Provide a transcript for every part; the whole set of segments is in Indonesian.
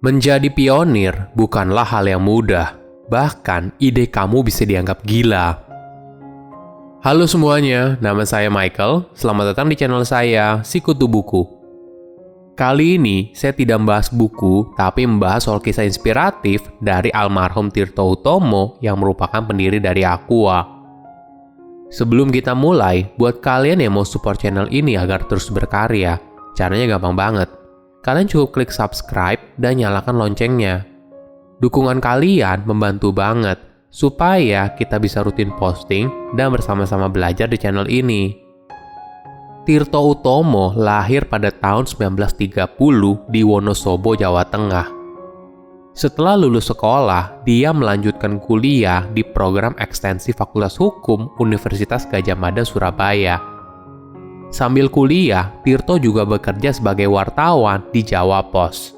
Menjadi pionir bukanlah hal yang mudah, bahkan ide kamu bisa dianggap gila. Halo semuanya, nama saya Michael. Selamat datang di channel saya, Sikutu Buku. Kali ini saya tidak membahas buku, tapi membahas soal kisah inspiratif dari almarhum Tirto Utomo yang merupakan pendiri dari Aqua. Sebelum kita mulai, buat kalian yang mau support channel ini agar terus berkarya, caranya gampang banget. Kalian cukup klik subscribe dan nyalakan loncengnya. Dukungan kalian membantu banget supaya kita bisa rutin posting dan bersama-sama belajar di channel ini. Tirto Utomo lahir pada tahun 1930 di Wonosobo, Jawa Tengah. Setelah lulus sekolah, dia melanjutkan kuliah di program ekstensi Fakultas Hukum Universitas Gadjah Mada, Surabaya. Sambil kuliah, Tirto juga bekerja sebagai wartawan di Jawa Pos.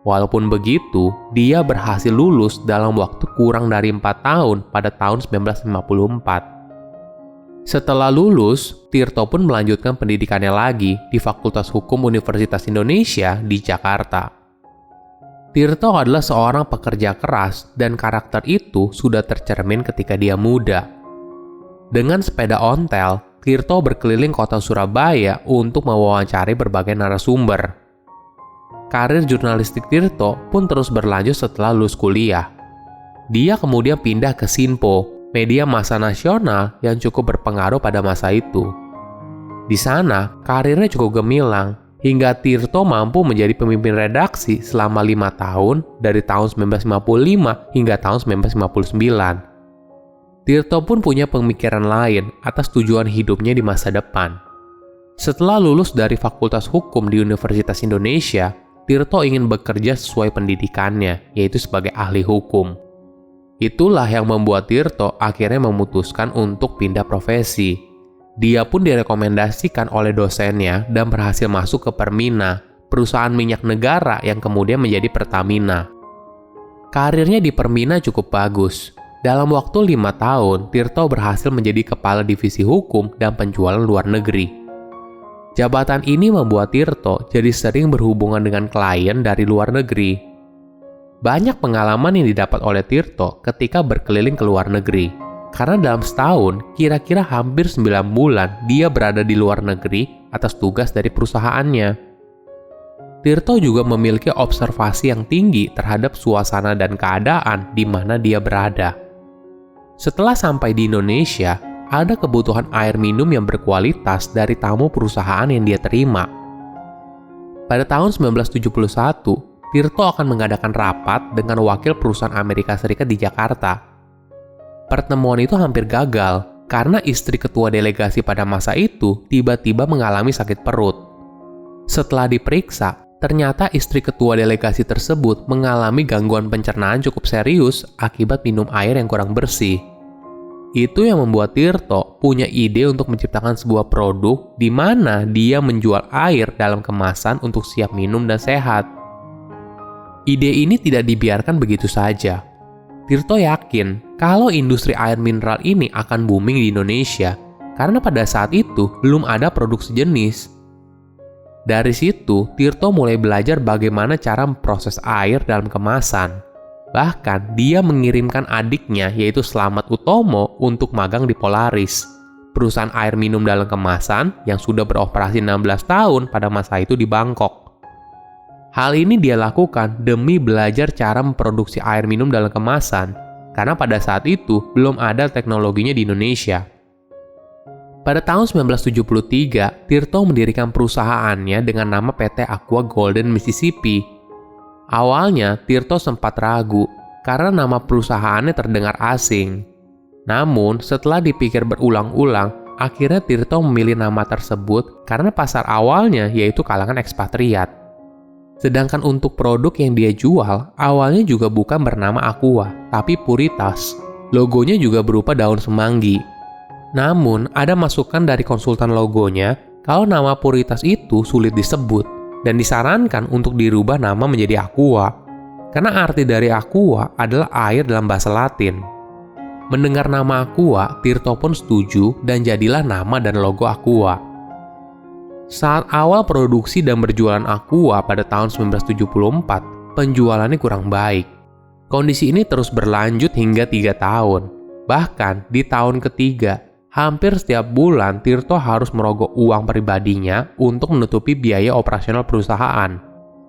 Walaupun begitu, dia berhasil lulus dalam waktu kurang dari 4 tahun pada tahun 1954. Setelah lulus, Tirto pun melanjutkan pendidikannya lagi di Fakultas Hukum Universitas Indonesia di Jakarta. Tirto adalah seorang pekerja keras dan karakter itu sudah tercermin ketika dia muda. Dengan sepeda ontel, Tirto berkeliling kota Surabaya untuk mewawancari berbagai narasumber. Karir jurnalistik Tirto pun terus berlanjut setelah lulus kuliah. Dia kemudian pindah ke Sinpo, media massa nasional yang cukup berpengaruh pada masa itu. Di sana, karirnya cukup gemilang, hingga Tirto mampu menjadi pemimpin redaksi selama 5 tahun dari tahun 1955 hingga tahun 1959. Tirto pun punya pemikiran lain atas tujuan hidupnya di masa depan. Setelah lulus dari Fakultas Hukum di Universitas Indonesia, Tirto ingin bekerja sesuai pendidikannya, yaitu sebagai ahli hukum. Itulah yang membuat Tirto akhirnya memutuskan untuk pindah profesi. Dia pun direkomendasikan oleh dosennya dan berhasil masuk ke Permina, perusahaan minyak negara yang kemudian menjadi Pertamina. Karirnya di Permina cukup bagus. Dalam waktu 5 tahun, Tirto berhasil menjadi kepala divisi hukum dan penjualan luar negeri. Jabatan ini membuat Tirto jadi sering berhubungan dengan klien dari luar negeri. Banyak pengalaman yang didapat oleh Tirto ketika berkeliling ke luar negeri. Karena dalam setahun, kira-kira hampir 9 bulan dia berada di luar negeri atas tugas dari perusahaannya. Tirto juga memiliki observasi yang tinggi terhadap suasana dan keadaan di mana dia berada. Setelah sampai di Indonesia, ada kebutuhan air minum yang berkualitas dari tamu perusahaan yang dia terima. Pada tahun 1971, Tirto akan mengadakan rapat dengan wakil perusahaan Amerika Serikat di Jakarta. Pertemuan itu hampir gagal karena istri ketua delegasi pada masa itu tiba-tiba mengalami sakit perut. Setelah diperiksa, ternyata istri ketua delegasi tersebut mengalami gangguan pencernaan cukup serius akibat minum air yang kurang bersih. Itu yang membuat Tirto punya ide untuk menciptakan sebuah produk di mana dia menjual air dalam kemasan untuk siap minum dan sehat. Ide ini tidak dibiarkan begitu saja. Tirto yakin kalau industri air mineral ini akan booming di Indonesia karena pada saat itu belum ada produk sejenis. Dari situ, Tirto mulai belajar bagaimana cara memproses air dalam kemasan. Bahkan, dia mengirimkan adiknya yaitu Slamet Utomo untuk magang di Polaris, perusahaan air minum dalam kemasan yang sudah beroperasi 16 tahun pada masa itu di Bangkok. Hal ini dia lakukan demi belajar cara memproduksi air minum dalam kemasan, karena pada saat itu belum ada teknologinya di Indonesia. Pada tahun 1973, Tirto mendirikan perusahaannya dengan nama PT Aqua Golden Mississippi. Awalnya, Tirto sempat ragu karena nama perusahaannya terdengar asing. Namun, setelah dipikir berulang-ulang, akhirnya Tirto memilih nama tersebut karena pasar awalnya yaitu kalangan ekspatriat. Sedangkan untuk produk yang dia jual, awalnya juga bukan bernama Aqua, tapi Puritas. Logonya juga berupa daun semanggi. Namun, ada masukan dari konsultan logonya kalau nama Puritas itu sulit disebut dan disarankan untuk dirubah nama menjadi Aqua, karena arti dari Aqua adalah air dalam bahasa Latin. Mendengar nama Aqua, Tirto pun setuju dan jadilah nama dan logo Aqua. Saat awal produksi dan berjualan Aqua pada tahun 1974, penjualannya kurang baik. Kondisi ini terus berlanjut hingga 3 tahun. Bahkan di tahun ketiga, hampir setiap bulan Tirto harus merogoh uang pribadinya untuk menutupi biaya operasional perusahaan.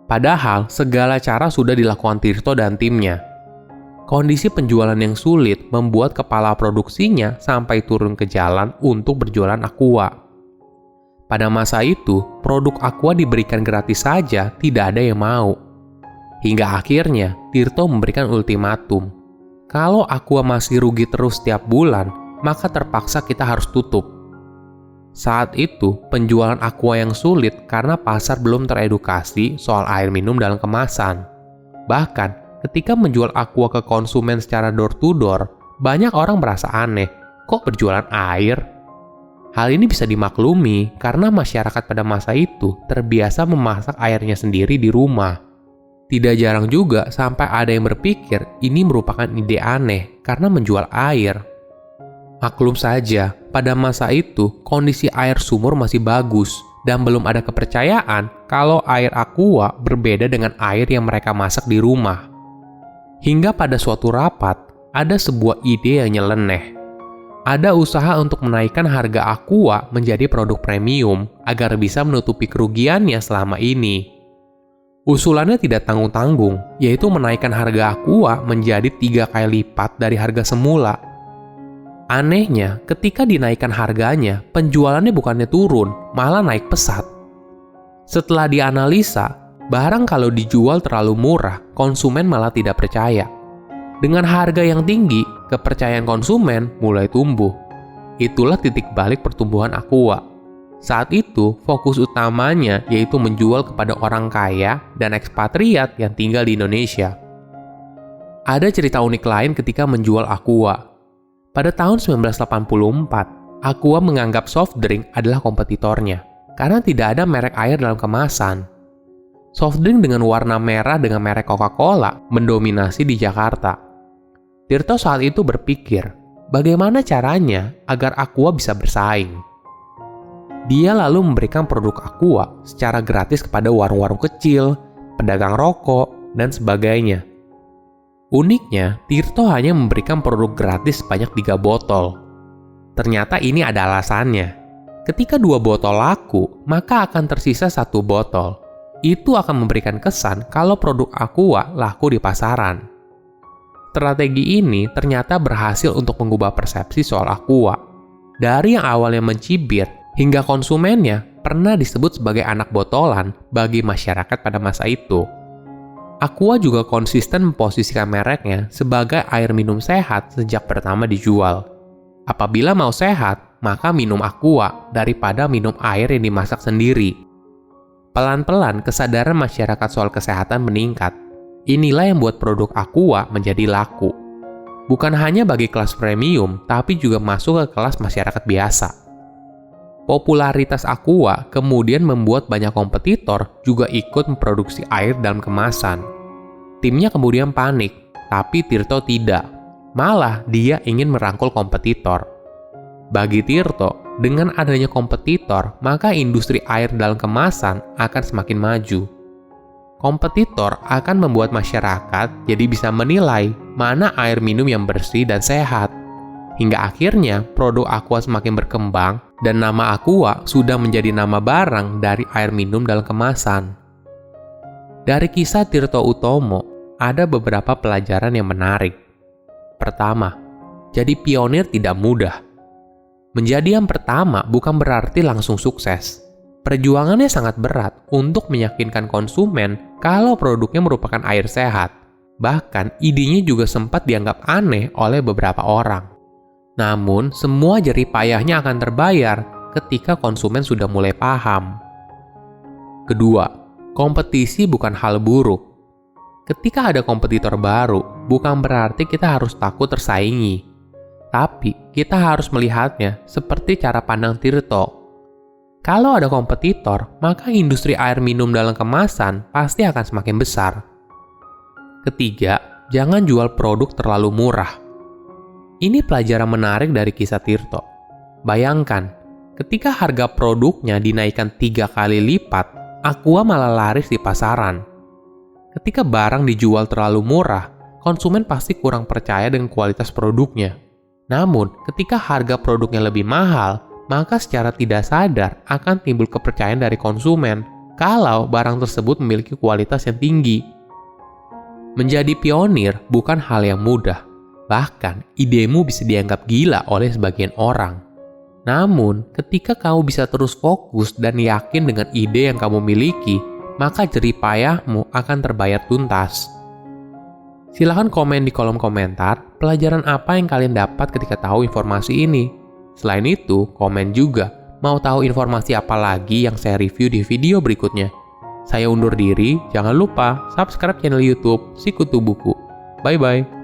Padahal segala cara sudah dilakukan Tirto dan timnya. Kondisi penjualan yang sulit membuat kepala produksinya sampai turun ke jalan untuk berjualan Aqua. Pada masa itu, produk Aqua diberikan gratis saja, tidak ada yang mau. Hingga akhirnya, Tirto memberikan ultimatum. Kalau Aqua masih rugi terus setiap bulan, maka terpaksa kita harus tutup. Saat itu, penjualan Aqua yang sulit karena pasar belum teredukasi soal air minum dalam kemasan. Bahkan, ketika menjual Aqua ke konsumen secara door to door, banyak orang merasa aneh, kok berjualan air? Hal ini bisa dimaklumi karena masyarakat pada masa itu terbiasa memasak airnya sendiri di rumah. Tidak jarang juga sampai ada yang berpikir ini merupakan ide aneh karena menjual air. Maklum saja, pada masa itu kondisi air sumur masih bagus dan belum ada kepercayaan kalau air Aqua berbeda dengan air yang mereka masak di rumah. Hingga pada suatu rapat, ada sebuah ide yang nyeleneh. Ada usaha untuk menaikkan harga Aqua menjadi produk premium agar bisa menutupi kerugiannya selama ini. Usulannya tidak tanggung-tanggung, yaitu menaikkan harga Aqua menjadi 3 kali lipat dari harga semula. Anehnya, ketika dinaikkan harganya, penjualannya bukannya turun, malah naik pesat. Setelah dianalisa, barang kalau dijual terlalu murah, konsumen malah tidak percaya. Dengan harga yang tinggi, kepercayaan konsumen mulai tumbuh. Itulah titik balik pertumbuhan Aqua. Saat itu, fokus utamanya yaitu menjual kepada orang kaya dan ekspatriat yang tinggal di Indonesia. Ada cerita unik lain ketika menjual Aqua. Pada tahun 1984, Aqua menganggap soft drink adalah kompetitornya karena tidak ada merek air dalam kemasan. Soft drink dengan warna merah dengan merek Coca-Cola mendominasi di Jakarta. Tirto saat itu berpikir, bagaimana caranya agar Aqua bisa bersaing? Dia lalu memberikan produk Aqua secara gratis kepada warung-warung kecil, pedagang rokok, dan sebagainya. Uniknya, Tirto hanya memberikan produk gratis sebanyak 3 botol. Ternyata ini ada alasannya. Ketika 2 botol laku, maka akan tersisa 1 botol. Itu akan memberikan kesan kalau produk Aqua laku di pasaran. Strategi ini ternyata berhasil untuk mengubah persepsi soal Aqua. Dari yang awalnya mencibir, hingga konsumennya pernah disebut sebagai anak botolan bagi masyarakat pada masa itu. Aqua juga konsisten memposisikan mereknya sebagai air minum sehat sejak pertama dijual. Apabila mau sehat, maka minum Aqua daripada minum air yang dimasak sendiri. Pelan-pelan kesadaran masyarakat soal kesehatan meningkat. Inilah yang membuat produk Aqua menjadi laku. Bukan hanya bagi kelas premium, tapi juga masuk ke kelas masyarakat biasa. Popularitas Aqua kemudian membuat banyak kompetitor juga ikut memproduksi air dalam kemasan. Timnya kemudian panik, tapi Tirto tidak. Malah dia ingin merangkul kompetitor. Bagi Tirto, dengan adanya kompetitor, maka industri air dalam kemasan akan semakin maju. Kompetitor akan membuat masyarakat jadi bisa menilai mana air minum yang bersih dan sehat. Hingga akhirnya produk Aqua semakin berkembang dan nama Aqua sudah menjadi nama barang dari air minum dalam kemasan. Dari kisah Tirto Utomo, ada beberapa pelajaran yang menarik. Pertama, jadi pionir tidak mudah. Menjadi yang pertama bukan berarti langsung sukses. Perjuangannya sangat berat untuk meyakinkan konsumen kalau produknya merupakan air sehat. Bahkan idenya juga sempat dianggap aneh oleh beberapa orang. Namun, semua jerih payahnya akan terbayar ketika konsumen sudah mulai paham. Kedua, kompetisi bukan hal buruk. Ketika ada kompetitor baru, bukan berarti kita harus takut tersaingi. Tapi, kita harus melihatnya seperti cara pandang Tirto. Kalau ada kompetitor, maka industri air minum dalam kemasan pasti akan semakin besar. Ketiga, jangan jual produk terlalu murah. Ini pelajaran menarik dari kisah Tirto. Bayangkan, ketika harga produknya dinaikkan 3 kali lipat, Aqua malah laris di pasaran. Ketika barang dijual terlalu murah, konsumen pasti kurang percaya dengan kualitas produknya. Namun, ketika harga produknya lebih mahal, maka secara tidak sadar akan timbul kepercayaan dari konsumen kalau barang tersebut memiliki kualitas yang tinggi. Menjadi pionir bukan hal yang mudah. Bahkan, idemu bisa dianggap gila oleh sebagian orang. Namun, ketika kamu bisa terus fokus dan yakin dengan ide yang kamu miliki, maka jerih payahmu akan terbayar tuntas. Silahkan komen di kolom komentar pelajaran apa yang kalian dapat ketika tahu informasi ini. Selain itu, komen juga mau tahu informasi apa lagi yang saya review di video berikutnya. Saya undur diri, jangan lupa subscribe channel YouTube Sikutu Buku. Bye-bye.